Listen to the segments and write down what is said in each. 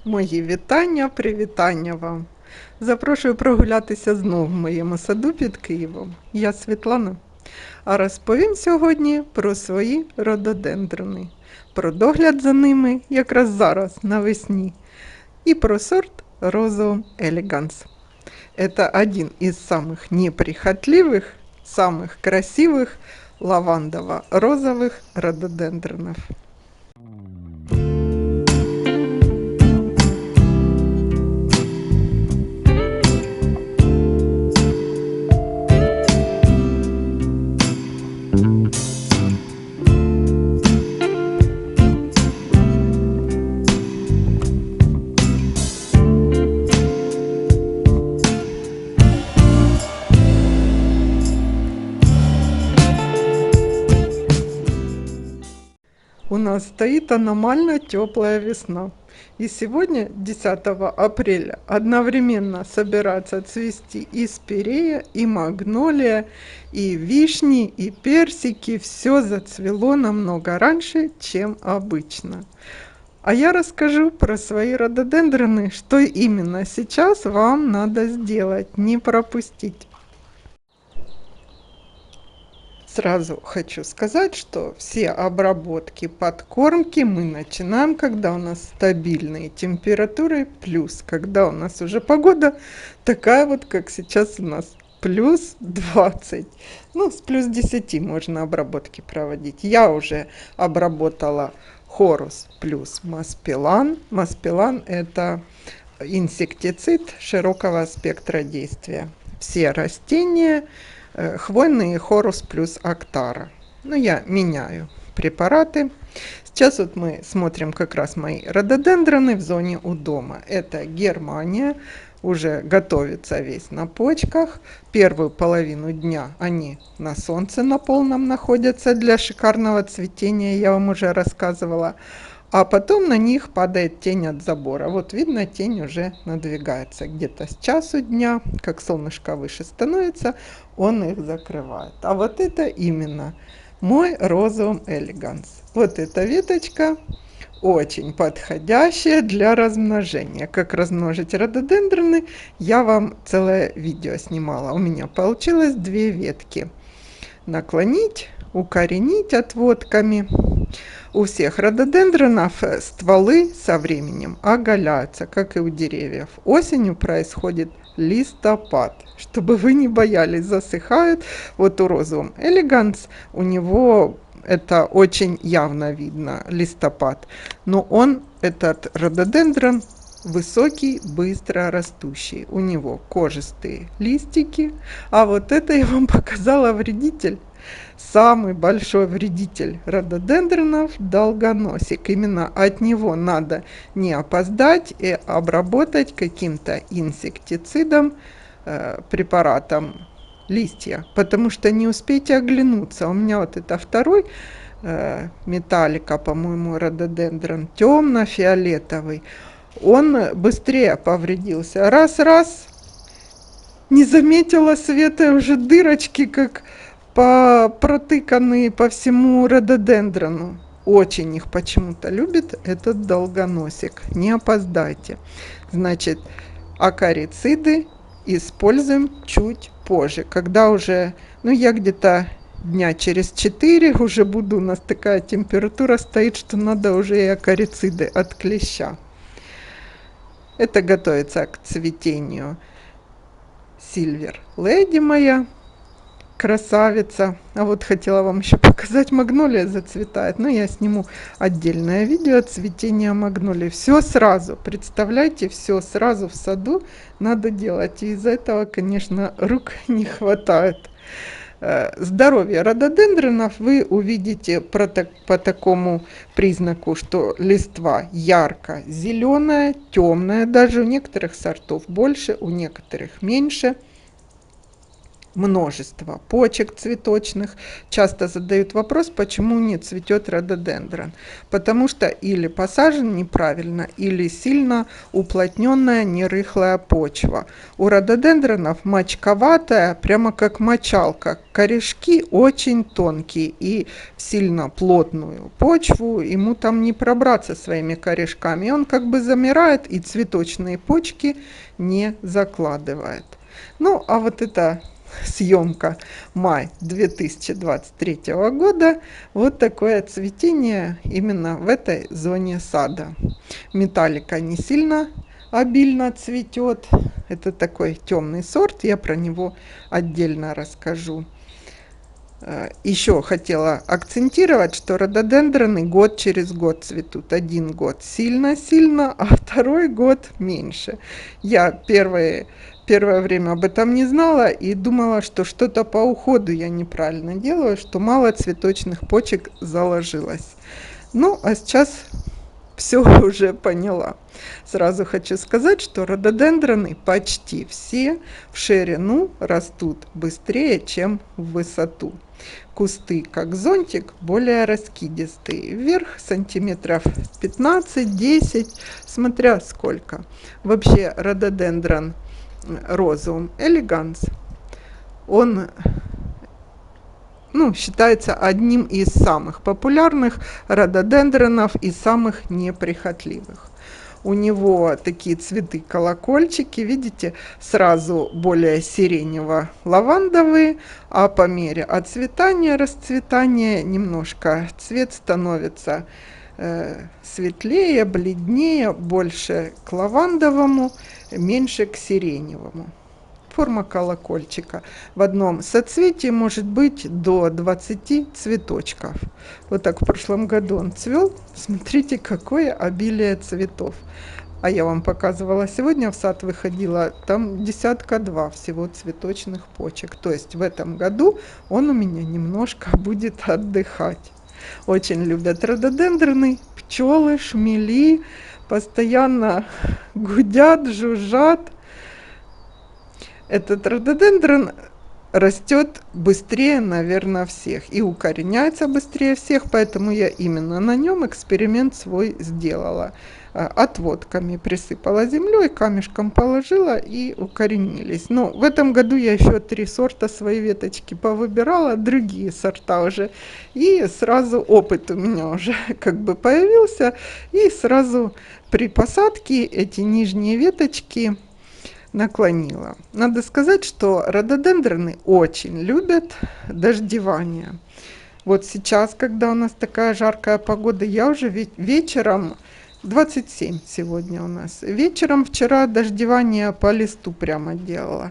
Мої вітання, привітання вам. Запрошую прогулятися знов в моєму саду під Києвом. Я Світлана, а розповім сьогодні про свої рододендрони, про догляд за ними якраз зараз, навесні, і про сорт Розоум Elegans. Это один из самых неприхотливых, самых красивых лавандово-розовых рододендронов. У нас стоит аномально теплая весна. И сегодня, 10 апреля, одновременно собираются цвести и спирея, и магнолия, и вишни, и персики. Все зацвело намного раньше, чем обычно. А я расскажу про свои рододендроны, что именно сейчас вам надо сделать, не пропустить. Сразу хочу сказать, что все обработки подкормки мы начинаем, когда у нас стабильные температуры, плюс, когда у нас уже погода такая вот, как сейчас у нас, плюс 20. Ну, с плюс 10 можно обработки проводить. Я уже обработала Хорус плюс Маспилан. Маспилан – это инсектицид широкого спектра действия. Все растения хвойный Хорус плюс Актара. Ну, я меняю препараты. Сейчас вот мы смотрим как раз мои рододендроны в зоне у дома. Это Германия, уже готовится весь на почках. Первую половину дня они на солнце на полном находятся для шикарного цветения, я вам уже рассказывала. А потом на них падает тень от забора. Вот видно, тень уже надвигается. Где-то с часу дня, как солнышко выше становится, он их закрывает. А вот это именно мой Розоум Элеганс. Вот эта веточка очень подходящая для размножения. Как размножить рододендроны, я вам целое видео снимала. У меня получилось 2 ветки. Наклонить, укоренить отводками. У всех рододендронов стволы со временем оголяются, как и у деревьев. Осенью происходит листопад. Чтобы вы не боялись, засыхают. Вот у Розоум Elegans у него это очень явно видно, листопад. Но он, этот рододендрон, высокий, быстро растущий. У него кожистые листики. А вот это я вам показала вредитель. Самый большой вредитель рододендронов – долгоносик. Именно от него надо не опоздать и обработать каким-то инсектицидом, препаратом листья, потому что не успейте оглянуться. У меня вот это второй металлика, по-моему, рододендрон, темно-фиолетовый. Он быстрее повредился. Раз-раз, не заметила света, уже дырочки, как протыканные по всему рододендрону. Очень их почему-то любит этот долгоносик. Не опоздайте. Значит, акарициды используем чуть позже, когда уже, ну, я где-то дня через 4 уже буду, у нас такая температура стоит, что надо уже и акарициды от клеща. Это готовится к цветению Silver Lady моя, красавица. А вот хотела вам еще показать, магнолия зацветает, но я сниму отдельное видео цветения магнолии. Все сразу, представляете, все сразу в саду надо делать. И из-за этого, конечно, рук не хватает. Здоровье рододендронов вы увидите по такому признаку, что листва ярко-зеленая, темная, даже у некоторых сортов больше, у некоторых меньше. множество почек цветочных. Часто задают вопрос, почему не цветет рододендрон. Потому что или посажен неправильно, или сильно уплотненная нерыхлая почва. У рододендронов мочковатая, прямо как мочалка. Корешки очень тонкие, и в сильно плотную почву ему там не пробраться своими корешками. Он как бы замирает и цветочные почки не закладывает. Ну, а вот это съемка май 2023 года. Вот такое цветение именно в этой зоне сада. Металлика не сильно обильно цветет. Это такой темный сорт, я про него отдельно расскажу. Еще хотела акцентировать, что рододендроны год через год цветут. Один год сильно-сильно, а второй год меньше. Я первое время об этом не знала и думала, что что-то по уходу я неправильно делаю, что мало цветочных почек заложилось. Ну, а сейчас все уже поняла. Сразу хочу сказать, что рододендроны почти все в ширину растут быстрее, чем в высоту. Кусты, как зонтик, более раскидистые. Вверх сантиметров 15-10, смотря сколько. Вообще рододендрон розовым элеганс, он считается одним из самых популярных рододендронов и самых неприхотливых. У него такие цветы-колокольчики, видите, сразу более сиренево-лавандовые, а по мере отцветания, расцветания немножко цвет становится светлее, бледнее, больше к лавандовому, меньше к сиреневому. Форма колокольчика. В одном соцветии может быть до 20 цветочков. Вот так в прошлом году он цвел. Смотрите, какое обилие цветов. А я вам показывала сегодня, в сад выходила, там 10-2 всего цветочных почек. То есть в этом году он у меня немножко будет отдыхать. Очень любят рододендроны, пчелы, шмели, постоянно гудят, жужжат. Этот рододендрон растет быстрее, наверное, всех и укореняется быстрее всех, поэтому я именно на нем эксперимент свой сделала. Отводками присыпала землей, камешком положила и укоренились. Но в этом году я еще 3 сорта свои веточки повыбирала, другие сорта уже. И сразу опыт у меня уже как бы появился. И сразу при посадке эти нижние веточки наклонила. Надо сказать, что рододендроны очень любят дождевание. Вот сейчас, когда у нас такая жаркая погода, я уже вечером, 27 сегодня у нас, вечером вчера дождевание по листу прямо делала.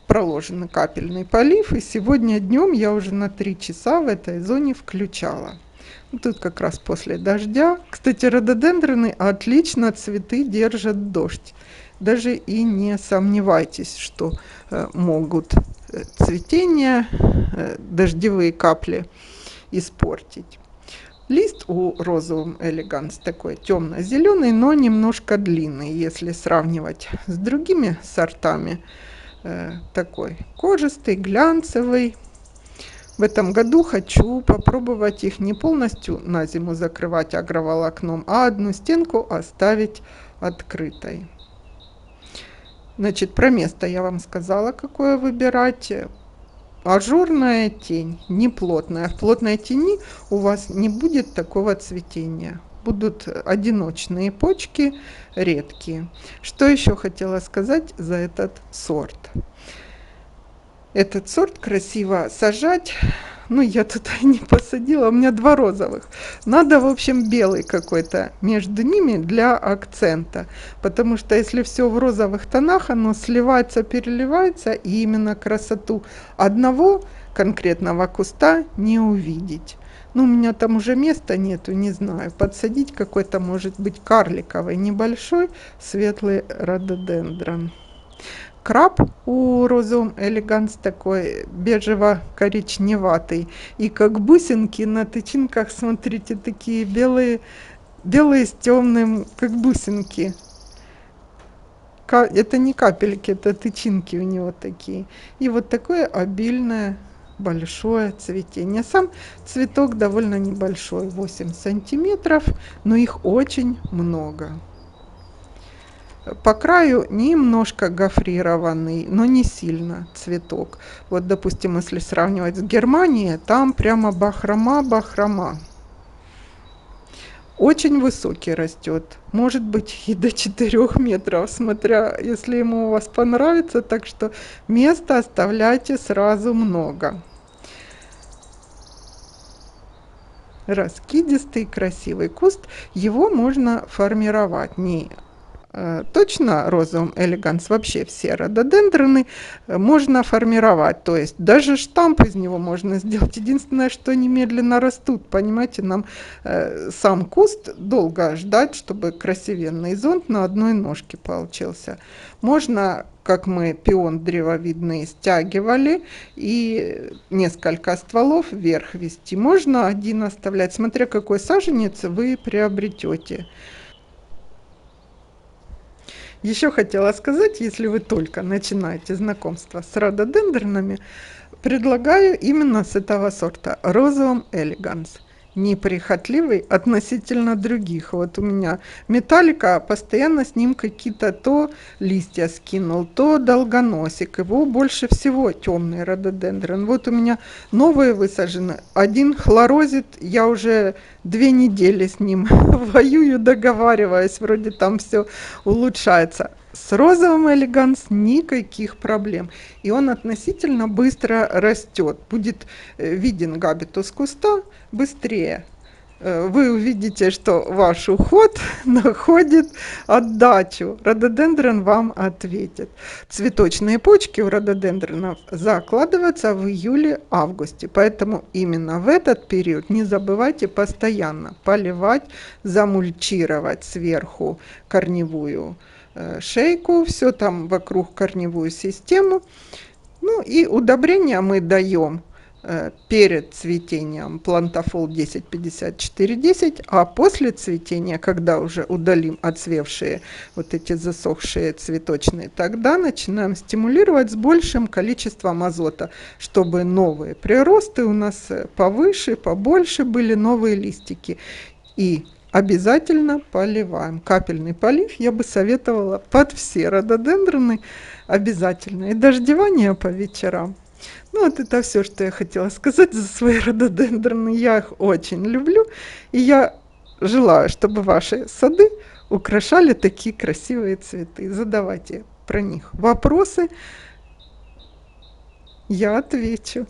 Проложенный капельный полив, и сегодня днем я уже на 3 часа в этой зоне включала. Тут как раз после дождя. Кстати, рододендроны отлично цветы держат дождь. Даже и не сомневайтесь, что могут цветение дождевые капли испортить. Лист у розовым элеганс такой темно-зеленый, но немножко длинный, если сравнивать с другими сортами. Такой кожистый, глянцевый. В этом году хочу попробовать их не полностью на зиму закрывать агроволокном, а одну стенку оставить открытой. Значит, про место я вам сказала, какое выбирать. Ажурная тень, не плотная. В плотной тени у вас не будет такого цветения. Будут одиночные почки, редкие. Что еще хотела сказать за этот сорт? Этот сорт красиво сажать. Я тут не посадила, у меня 2 розовых. Надо, в общем, белый какой-то между ними для акцента. Потому что если все в розовых тонах, оно сливается, переливается, и именно красоту одного конкретного куста не увидеть. У меня там уже места нету, не знаю. Подсадить какой-то, может быть, карликовый, небольшой, светлый рододендрон. Краб у розовым элеганс такой бежево-коричневатый. И как бусинки на тычинках, смотрите, такие белые с темным, как бусинки. Это не капельки, это тычинки у него такие. И вот такое обильное большое цветение. Сам цветок довольно небольшой, 8 сантиметров, но их очень много. По краю немножко гофрированный, но не сильно цветок. Вот, допустим, если сравнивать с Германией, там прямо бахрома. Очень высокий растет, может быть и до 4 метров, смотря, если ему у вас понравится, так что места оставляйте сразу много. Раскидистый красивый куст, его можно формировать не точно розовым элеганс, вообще все рододендроны можно формировать, то есть даже штамп из него можно сделать. Единственное, что они медленно растут, понимаете, нам сам куст долго ждать, чтобы красивенный зонт на одной ножке получился. Можно, как мы пион древовидный стягивали, и несколько стволов вверх вести. Можно один оставлять, смотря какой саженец вы приобретете. Еще хотела сказать, если вы только начинаете знакомство с рододендронами, предлагаю именно с этого сорта розовым элеганс. Неприхотливый относительно других. Вот у меня металлика, постоянно с ним какие-то то листья скинул, то долгоносик. Его больше всего темный рододендрон. Вот у меня новые высажены. Один хлорозит, я уже 2 недели с ним воюю, договариваюсь, вроде там все улучшается. С розовым элеганс никаких проблем. И он относительно быстро растет. Будет виден габитус куста быстрее. Вы увидите, что ваш уход находит отдачу. Рододендрон вам ответит. Цветочные почки у рододендронов закладываются в июле-августе. Поэтому именно в этот период не забывайте постоянно поливать, замульчировать сверху корневую шейку, все там вокруг корневую систему. Ну и удобрения мы даем перед цветением плантафол 10-54-10, а после цветения, когда уже удалим отцвевшие вот эти засохшие цветочные, тогда начинаем стимулировать с большим количеством азота, чтобы новые приросты у нас повыше, побольше были, новые листики. И обязательно поливаем. Капельный полив я бы советовала под все рододендроны обязательно. И дождевание по вечерам. Ну вот это все, что я хотела сказать за свои рододендроны. Я их очень люблю. И я желаю, чтобы ваши сады украшали такие красивые цветы. Задавайте про них вопросы. Я отвечу.